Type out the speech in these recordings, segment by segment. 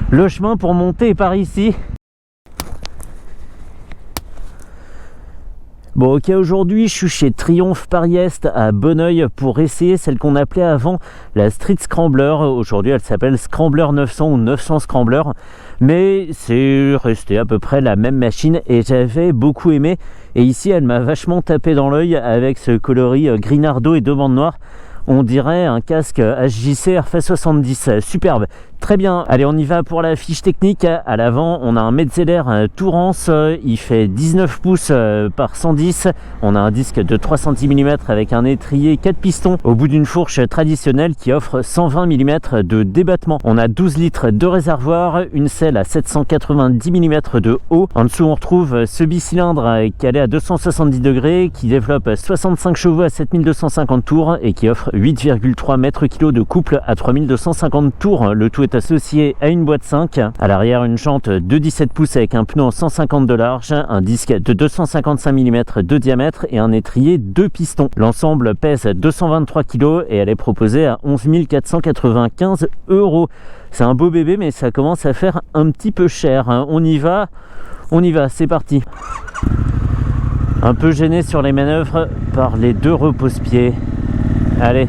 Le chemin pour monter est par ici. Bon, ok, aujourd'hui je suis chez Triomphe Paris-Est à Bonneuil pour essayer celle qu'on appelait avant la Street Scrambler. Aujourd'hui elle s'appelle Scrambler 900 ou 900 Scrambler, mais c'est resté à peu près la même machine et j'avais beaucoup aimé. Et ici elle m'a vachement tapé dans l'œil avec ce coloris Grinardo et deux bandes noires. On dirait un casque HJC RF 70, superbe, très bien. Allez, on y va pour la fiche technique. À l'avant, on a un Metzeler Tourance, il fait 19 pouces par 110. On a un disque de 300 mm avec un étrier 4 pistons au bout d'une fourche traditionnelle qui offre 120 mm de débattement. On a 12 litres de réservoir, une selle à 790 mm de haut. En dessous, on retrouve ce bicylindre calé à 270 degrés qui développe 65 chevaux à 7250 tours et qui offre 8,3 mètres-kg de couple à 3250 tours. Le tout est associé à une boîte 5. À l'arrière, une jante de 17 pouces avec un pneu en 150 de large, un disque de 255 mm de diamètre et un étrier 2 pistons. L'ensemble pèse 223 kg et elle est proposée à 11 495 €. C'est un beau bébé, mais ça commence à faire un petit peu cher. On y va, c'est parti. Un peu gêné sur les manœuvres par les deux repose-pieds. Allez,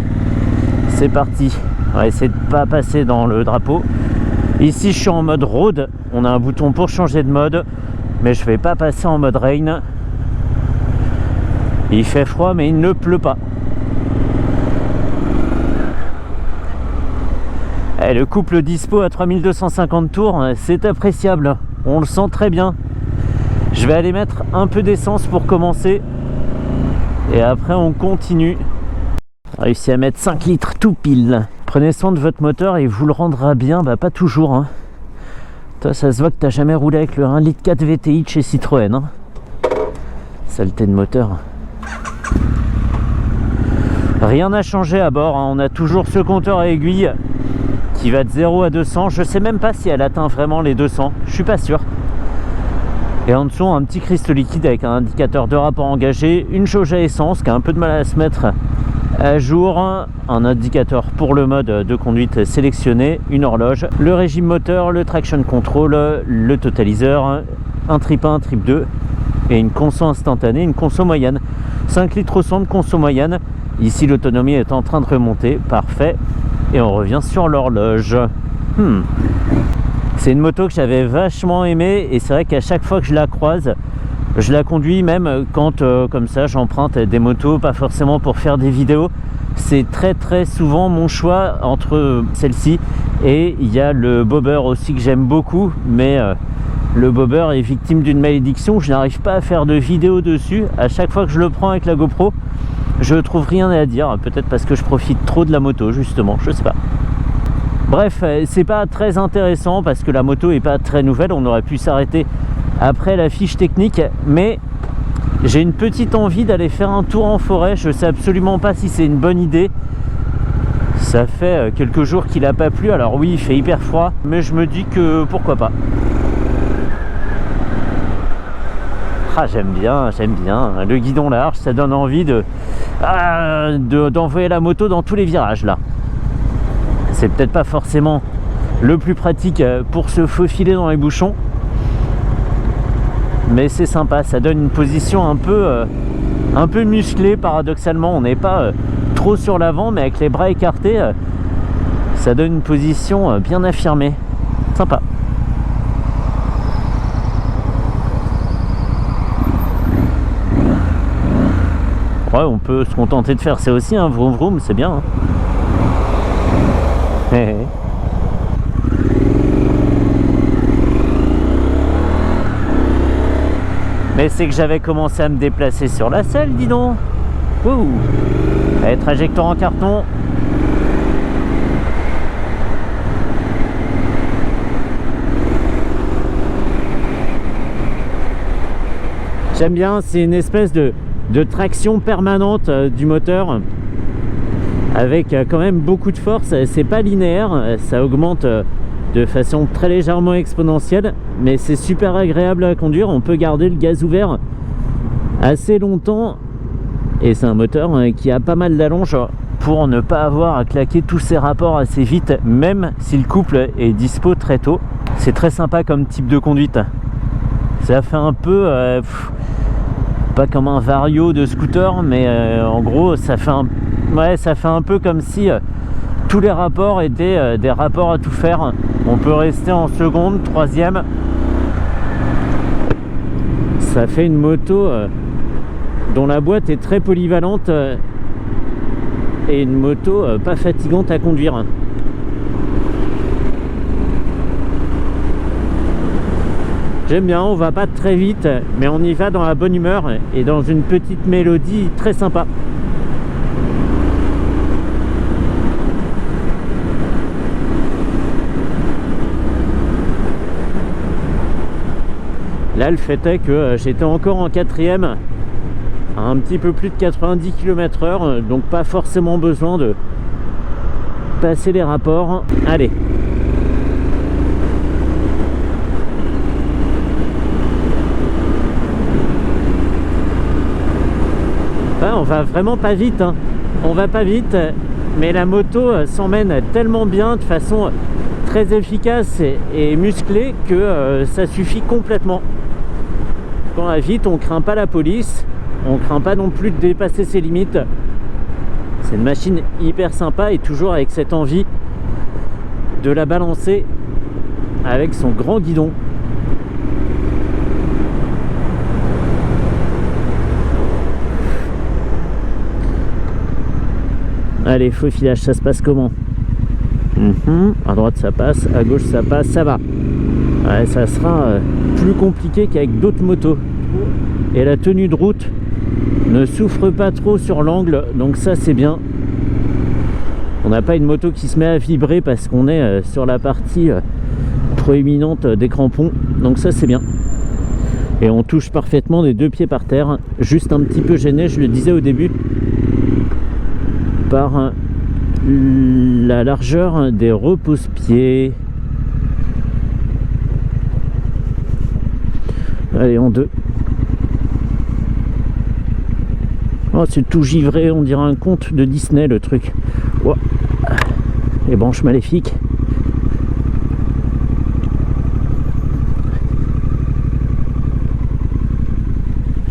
c'est parti. On va essayer de ne pas passer dans le drapeau. Ici, je suis en mode road. On a un bouton pour changer de mode, mais je ne vais pas passer en mode rain. Il fait froid, mais il ne pleut pas. Et le couple dispo à 3250 tours, c'est appréciable. On le sent très bien. Je vais aller mettre un peu d'essence pour commencer. Et après, on continue. Réussi à mettre 5 litres tout pile. Prenez soin de votre moteur et il vous le rendra bien. Bah pas toujours hein. Toi ça se voit que t'as jamais roulé avec le 1,4 litre VTI de chez Citroën hein. Saleté de moteur. Rien n'a changé à bord hein. On a toujours ce compteur à aiguille qui va de 0 à 200. Je sais même pas si elle atteint vraiment les 200. Je suis pas sûr. Et en dessous un petit cristaux liquide avec un indicateur de rapport engagé, une jauge à essence qui a un peu de mal à se mettre à jour, un indicateur pour le mode de conduite sélectionné, une horloge, le régime moteur, le traction control, le totaliseur, un trip 1, trip 2 et une conso instantanée, une conso moyenne. 5 litres au 100 de conso moyenne. Ici l'autonomie est en train de remonter, parfait. Et on revient sur l'horloge. C'est une moto que j'avais vachement aimée et c'est vrai qu'à chaque fois que je la croise, je la conduis même quand comme ça j'emprunte des motos, pas forcément pour faire des vidéos. C'est très souvent mon choix entre celle-ci et il y a le Bobber aussi que j'aime beaucoup, mais le Bobber est victime d'une malédiction. Je n'arrive pas à faire de vidéo dessus. À chaque fois que je le prends avec la GoPro, je trouve rien à dire. Peut-être parce que je profite trop de la moto justement, je sais pas. Bref, c'est pas très intéressant parce que la moto est pas très nouvelle. On aurait pu s'arrêter après la fiche technique, mais j'ai une petite envie d'aller faire un tour en forêt. Je sais absolument pas si c'est une bonne idée. Ça fait quelques jours qu'il n'a pas plu. Alors oui, il fait hyper froid, mais je me dis que pourquoi pas. Ah, j'aime bien le guidon large, ça donne envie d'envoyer la moto dans tous les virages là. C'est peut-être pas forcément le plus pratique pour se faufiler dans les bouchons, mais c'est sympa, ça donne une position un peu musclée. Paradoxalement, on n'est pas trop sur l'avant, mais avec les bras écartés, ça donne une position bien affirmée. Sympa. Ouais, on peut se contenter de faire ça aussi, hein, vroom vroom, c'est bien. Hein. Mais c'est que j'avais commencé à me déplacer sur la selle, dis donc. Ouh. Allez, trajectoire en carton. J'aime bien, c'est une espèce de traction permanente du moteur avec quand même beaucoup de force. C'est pas linéaire, ça augmente de façon très légèrement exponentielle, mais c'est super agréable à conduire. On peut garder le gaz ouvert assez longtemps et c'est un moteur qui a pas mal d'allonge pour ne pas avoir à claquer tous ses rapports assez vite, même si le couple est dispo très tôt. C'est très sympa comme type de conduite. Ça fait un peu pas comme un Vario de scooter, mais en gros ça fait un peu comme si tous les rapports étaient des rapports à tout faire. On peut rester en seconde, troisième. Ça fait une moto dont la boîte est très polyvalente et une moto pas fatigante à conduire. J'aime bien, on va pas très vite, mais on y va dans la bonne humeur et dans une petite mélodie très sympa. Là, le fait est que j'étais encore en quatrième, à un petit peu plus de 90 km/h, donc pas forcément besoin de passer les rapports. Allez. On va vraiment pas vite, hein. On va pas vite, mais la moto s'emmène tellement bien, de façon très efficace et musclée, que ça suffit complètement. Quand on va vite, on craint pas la police, on craint pas non plus de dépasser ses limites. C'est une machine hyper sympa et toujours avec cette envie de la balancer avec son grand guidon. Allez, faux filage, ça se passe comment? À droite ça passe, à gauche ça passe, ça va. Ouais, ça sera plus compliqué qu'avec d'autres motos. Et la tenue de route ne souffre pas trop sur l'angle, donc ça c'est bien. On n'a pas une moto qui se met à vibrer parce qu'on est sur la partie proéminente des crampons, donc ça c'est bien. Et on touche parfaitement des deux pieds par terre, juste un petit peu gêné, je le disais au début, par la largeur des repose-pieds. Allez, en deux. Oh, c'est tout givré, on dirait un conte de Disney le truc. Oh. Les branches maléfiques.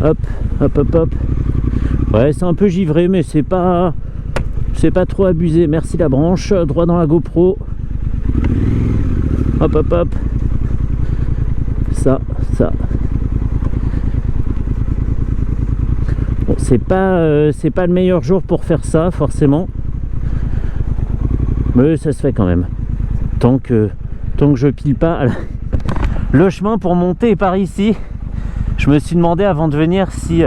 Hop, hop, hop, hop. Ouais, c'est un peu givré, mais c'est pas trop abusé. Merci la branche. Droit dans la GoPro. Hop, hop, hop. Ça. Bon, c'est pas le meilleur jour pour faire ça, forcément. Mais ça se fait quand même. Tant que je pile pas le chemin pour monter par ici. Je me suis demandé avant de venir si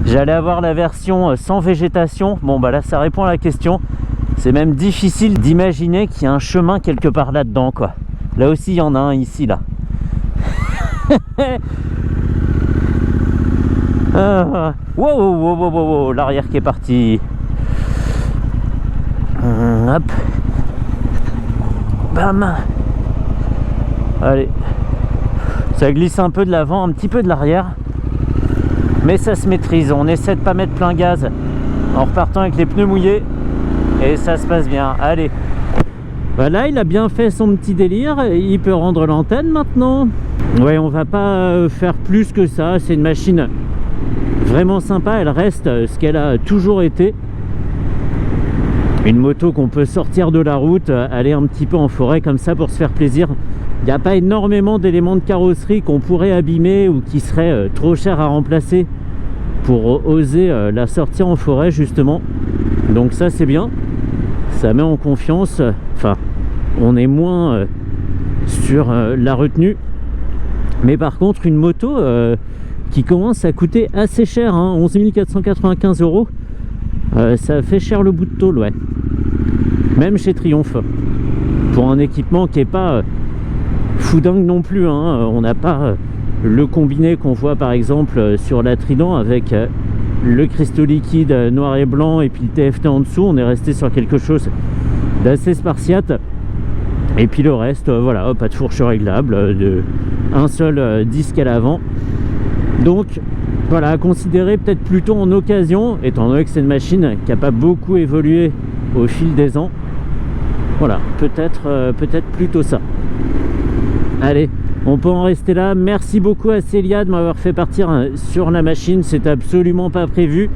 j'allais avoir la version sans végétation. Bon bah là ça répond à la question. C'est même difficile d'imaginer qu'il y a un chemin quelque part là-dedans, quoi. Là aussi il y en a un ici, là. Wow, l'arrière qui est parti. Hop. Bam. Allez. Ça glisse un peu de l'avant, un petit peu de l'arrière. Mais ça se maîtrise. On essaie de pas mettre plein gaz en repartant avec les pneus mouillés. Et ça se passe bien. Allez. Voilà, il a bien fait son petit délire. Il peut rendre l'antenne maintenant. Ouais, on va pas faire plus que ça. C'est une machine vraiment sympa. Elle reste ce qu'elle a toujours été. Une moto qu'on peut sortir de la route, aller un petit peu en forêt comme ça pour se faire plaisir. Il n'y a pas énormément d'éléments de carrosserie qu'on pourrait abîmer ou qui seraient trop chers à remplacer pour oser la sortir en forêt, justement. Donc ça c'est bien, ça met en confiance. Enfin, on est moins sur la retenue. Mais par contre, une moto qui commence à coûter assez cher, hein, 11 495 €, ça fait cher le bout de tôle, ouais. Même chez Triumph, pour un équipement qui n'est pas fou dingue non plus, hein. On n'a pas le combiné qu'on voit par exemple sur la Trident avec le cristaux liquide noir et blanc et puis le TFT en dessous. On est resté sur quelque chose d'assez spartiate. Et puis le reste, voilà, pas de fourche réglable, un seul disque à l'avant. Donc voilà, à considérer peut-être plutôt en occasion, étant donné que c'est une machine qui n'a pas beaucoup évolué au fil des ans. Voilà, peut-être plutôt ça. Allez, on peut en rester là. Merci beaucoup à Célia de m'avoir fait partir sur la machine. C'était absolument pas prévu.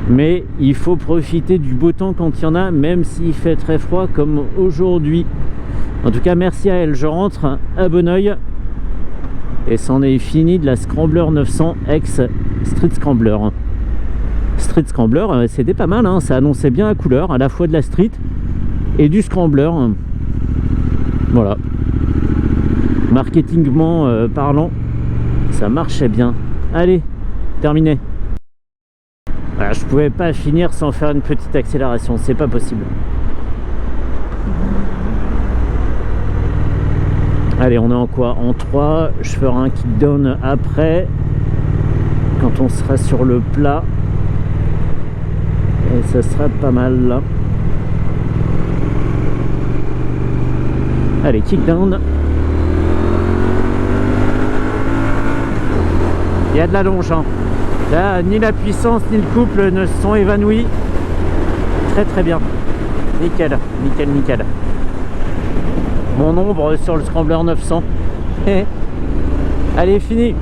Mais il faut profiter du beau temps quand il y en a, même s'il fait très froid comme aujourd'hui. En tout cas, merci à elle. Je rentre à Bonneuil. Et c'en est fini de la Scrambler 900 ex Street Scrambler. Street Scrambler, c'était pas mal, hein. Ça annonçait bien la couleur, à la fois de la Street et du Scrambler. Voilà. Marketingement parlant, ça marchait bien. Allez, terminé. Voilà, je pouvais pas finir sans faire une petite accélération, c'est pas possible. Allez, on est en quoi? En 3, je ferai un kickdown après, quand on sera sur le plat. Et ça sera pas mal là. Allez, kickdown. Il y a de la longe, hein. Là, ni la puissance ni le couple ne se sont évanouis. Très très bien. Nickel, nickel, nickel. Mon ombre sur le Scrambler 900. Allez, fini.